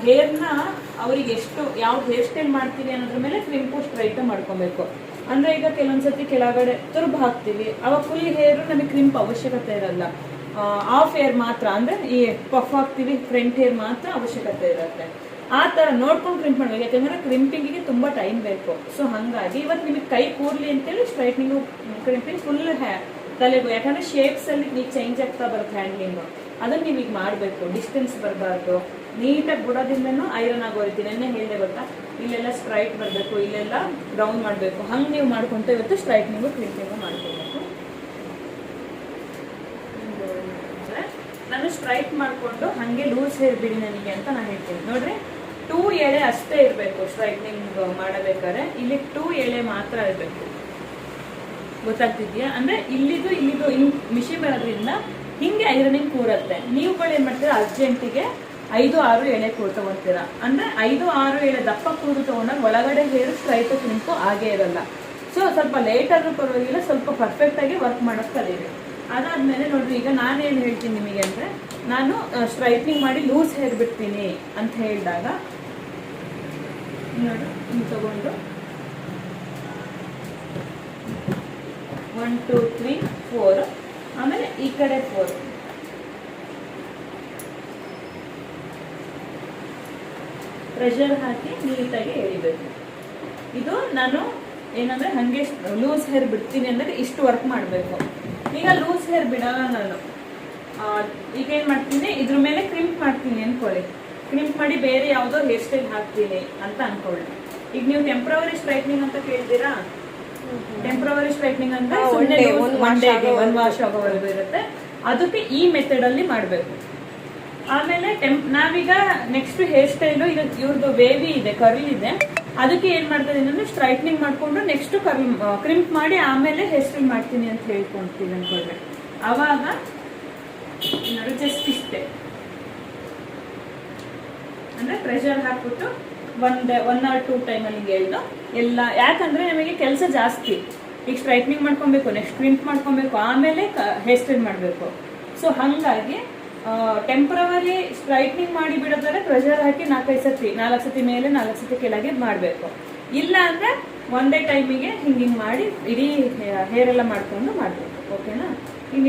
ಹೇರ್ನ ಅವ್ರಿಗೆ ಎಷ್ಟು ಯಾವ ಹೇರ್ ಸ್ಟೈಲ್ ಮಾಡ್ತೀವಿ ಅನ್ನೋದ್ರ ಮೇಲೆ ಕ್ರಿಂಪು ಸ್ಟ್ರೈಟ್ ಮಾಡ್ಕೊಬೇಕು. ಅಂದ್ರೆ ಈಗ ಕೆಲವೊಂದ್ಸತಿ ಕೆಳಗಡೆ ತುರ್ಬ್ ಹಾಕ್ತಿವಿ, ಅವಾಗ ಫುಲ್ ಹೇರ್ ನಮಗೆ ಕ್ರಿಂಪ್ ಅವಶ್ಯಕತೆ ಇರಲ್ಲ. ಆಫ್ ಹೇರ್ ಮಾತ್ರ, ಅಂದ್ರೆ ಈ ಪಫ್ ಹಾಕ್ತಿವಿ ಫ್ರಂಟ್ ಹೇರ್ ಮಾತ್ರ ಅವಶ್ಯಕತೆ ಇರುತ್ತೆ. ಆ ತರ ನೋಡ್ಕೊಂಡು ಕ್ರಿಂಪ್ ಮಾಡ್ಬೇಕು, ಯಾಕಂದ್ರೆ ಕ್ರಿಂಪಿಂಗಿಗೆ ತುಂಬಾ ಟೈಮ್ ಬೇಕು. ಸೊ ಹಂಗಾಗಿ ಇವತ್ತು ನಿಮಗೆ ಕೈ ಕೂರ್ಲಿ ಅಂತೇಳಿ ಸ್ಟ್ರೈಟ್ನಿಂಗು ಕ್ರಿಂಪಿಂಗ್ ಫುಲ್ ತಲೆಗೂ, ಯಾಕಂದ್ರೆ ಶೇಪ್ಸ್ ಅಲ್ಲಿ ನೀವು ಚೇಂಜ್ ಆಗ್ತಾ ಬರುತ್ತೆ ಹ್ಯಾಂಡ್ಲಿಂಗ್, ಅದನ್ನ ನೀವು ಈಗ ಮಾಡಬೇಕು. ಡಿಸ್ಟೆನ್ಸ್ ಬರಬಾರ್ದು, ನೀಟಾಗಿ ಬುಡದಿಂದನೂ ಐರನ್ ಆಗೋ ರೀತಿ. ನೆನ್ನೆ ಹೇಳಿದೆ ಗೊತ್ತಾ, ಇಲ್ಲೆಲ್ಲ ಸ್ಟ್ರೈಟ್ ಬರಬೇಕು, ಇಲ್ಲೆಲ್ಲ ಡೌನ್ ಮಾಡಬೇಕು. ಹಂಗೆ ನೀವು ಮಾಡ್ಕೊಂತ ಇವತ್ತು ಸ್ಟ್ರೈಟ್ನಿಂಗು ಕ್ರಿಂಪಿಂಗು ಮಾಡ್ಕೋಬೇಕು. ನಾನು ಸ್ಟ್ರೈಟ್ ಮಾಡ್ಕೊಂಡು ಹಂಗೆ ಲೂಸ್ ಹೇರ್ ಬಿಡಿ ನನಗೆ ಅಂತ ನಾನು ಹೇಳ್ತೀನಿ. ನೋಡ್ರಿ 2 ಎಳೆ ಅಷ್ಟೇ ಇರಬೇಕು ಸ್ಟ್ರೈಟ್ನಿಂಗ್ ಮಾಡಬೇಕಾದ್ರೆ. ಇಲ್ಲಿ 2 ಎಳೆ ಮಾತ್ರ ಇರಬೇಕು, ಗೊತ್ತಾಗ್ತಿದ್ಯಾ? ಅಂದ್ರೆ ಇಲ್ಲಿದು ಮಿಷಿನ್ ಬರೋದ್ರಿಂದ ಹಿಂಗೆ ಐರನಿಂಗ್ ಕೂರತ್ತೆ. ನೀವುಗಳು ಏನ್ ಮಾಡ್ತೀರಾ, ಅರ್ಜೆಂಟಿಗೆ 5-6 ಎಳೆ ತಗೊಂತೀರಾ. ಅಂದ್ರೆ 5-6 ಎಳೆ ದಪ್ಪ ಕೂರು ತಗೊಂಡಾಗ ಒಳಗಡೆ ಹೇರ್ ಸ್ಟ್ರೈಟ್ ಕ್ರಿಂಪು ಆಗೇ ಇರಲ್ಲ. ಸೊ ಸ್ವಲ್ಪ ಲೇಟ್ ಆದ್ರೂ ಪರವಾಗಿಲ್ಲ, ಸ್ವಲ್ಪ ಪರ್ಫೆಕ್ಟ್ ಆಗಿ ವರ್ಕ್ ಮಾಡೋದು ಕಲೀರಿ. ಅದಾದ್ಮೇಲೆ ನೋಡ್ರಿ, ಈಗ ನಾನೇನು ಹೇಳ್ತೀನಿ ನಿಮಗೆ ಅಂದ್ರೆ, ನಾನು ಸ್ಟ್ರೈಟ್ನಿಂಗ್ ಮಾಡಿ ಲೂಸ್ ಹೇರ್ ಬಿಡ್ತೀನಿ ಅಂತ ಹೇಳಿದಾಗ ನೋಡಿ, ಹಿಂಗೆ ತಗೊಂಡು 1 2 3 4, ಆಮೇಲೆ ಈ ಕಡೆ 4, ಪ್ರೆಷರ್ ಹಾಕಿ ನೀಟಾಗಿ ಎಳಿಬೇಕು. ಇದು ನಾನು ಏನಂದ್ರೆ ಹಂಗೆ ಲೂಸ್ ಹೇರ್ ಬಿಡ್ತೀನಿ ಅಂದ್ರೆ ಇಷ್ಟು ವರ್ಕ್ ಮಾಡಬೇಕು. ಈಗ ಲೂಸ್ ಹೇರ್ ಬಿಡಲ್ಲ ನಾನು. ಈಗ ಏನ್ ಮಾಡ್ತೀನಿ, ಇದ್ರ ಮೇಲೆ ಕ್ರಿಂಪ್ ಮಾಡ್ತೀನಿ ಅನ್ಕೊಳ್ಳಿ. ಕ್ರಿಂಪ್ ಮಾಡಿ ಬೇರೆ ಯಾವುದೋ ಹೇರ್ ಸ್ಟೈಲ್ ಹಾಕ್ತೀನಿ ಅಂತ ಅನ್ಕೊಳ್ಳಿ. ಈಗ ನೀವು ಟೆಂಪ್ರವರಿ ಸ್ಟ್ರೈಟ್ನಿಂಗ್ ಅಂತ ಕೇಳ್ತೀರಾ. ಟೆಂಪ್ರವರಿ ಸ್ಟ್ರೈಟ್ನಿಂಗ್ ಅಂತ ಒಂದ್ ವಾಶ್ ಆಗೋವರೆಗೂ ಇರುತ್ತೆ. ಅದಕ್ಕೆ ಈ ಮೆಥಡ್ ಅಲ್ಲಿ ಮಾಡ್ಬೇಕು. ಆಮೇಲೆ ನಾವೀಗ ನೆಕ್ಸ್ಟ್ ಹೇರ್ ಸ್ಟೈಲು, ಈಗ ಇವ್ರದ್ದು ವೇವಿ ಇದೆ, ಕರ್ಲ್ ಇದೆ, ಅದಕ್ಕೆ ಏನ್ ಮಾಡ್ತಾ ಇದೀನಿ ಅಂದ್ರೆ ಸ್ಟ್ರೈಟ್ನಿಂಗ್ ಮಾಡ್ಕೊಂಡು ನೆಕ್ಸ್ಟ್ ಕ್ರಿಂಪ್ ಮಾಡಿ ಆಮೇಲೆ ಹೇರ್ ಸ್ಟೈಲ್ ಮಾಡ್ತೀನಿ ಅಂತ ಹೇಳ್ಕೊಂತೀನಿ ಅನ್ಕೊಳ್ಬೇಕು. ಅವಾಗ ನೋಡಿ ಜಸ್ಟ್ ಇಷ್ಟೇ, ಅಂದ್ರೆ ಪ್ರೆಷರ್ ಹಾಕ್ಬಿಟ್ಟು 1 or 2 ಟೈಮಲ್ಲಿ ಹಿಂಗೆ ಹೇಳ್ದು ಎಲ್ಲ. ಯಾಕಂದ್ರೆ ನಮಗೆ ಕೆಲಸ ಜಾಸ್ತಿ. ಈಗ ಸ್ಟ್ರೈಟ್ನಿಂಗ್ ಮಾಡ್ಕೊಬೇಕು, ನೆಕ್ಸ್ಟ್ ಕ್ರಿಂಪ್ ಮಾಡ್ಕೊಬೇಕು, ಆಮೇಲೆ ಹೇರ್ ಸ್ಟೈಲ್ ಮಾಡಬೇಕು. ಸೊ ಹಂಗಾಗಿ ಟೆಂಪ್ರವರಿ ಸ್ಟ್ರೈಟ್ನಿಂಗ್ ಮಾಡಿ ಬಿಡೋದಾದ್ರೆ ಪ್ರೆಷರ್ ಹಾಕಿ 4 ಸತಿ ಮೇಲೆ 4 ಸತಿ ಕೆಳಗೆ ಮಾಡಬೇಕು. ಇಲ್ಲ ಅಂದ್ರೆ ಒಂದೇ ಟೈಮಿಗೆ ಹಿಂಗೆ ಮಾಡಿ ಇಡೀ ಹೇರ್ ಎಲ್ಲ ಮಾಡ್ಕೊಂಡು ಮಾಡಬೇಕು. ಓಕೆನಾ? ಈಗ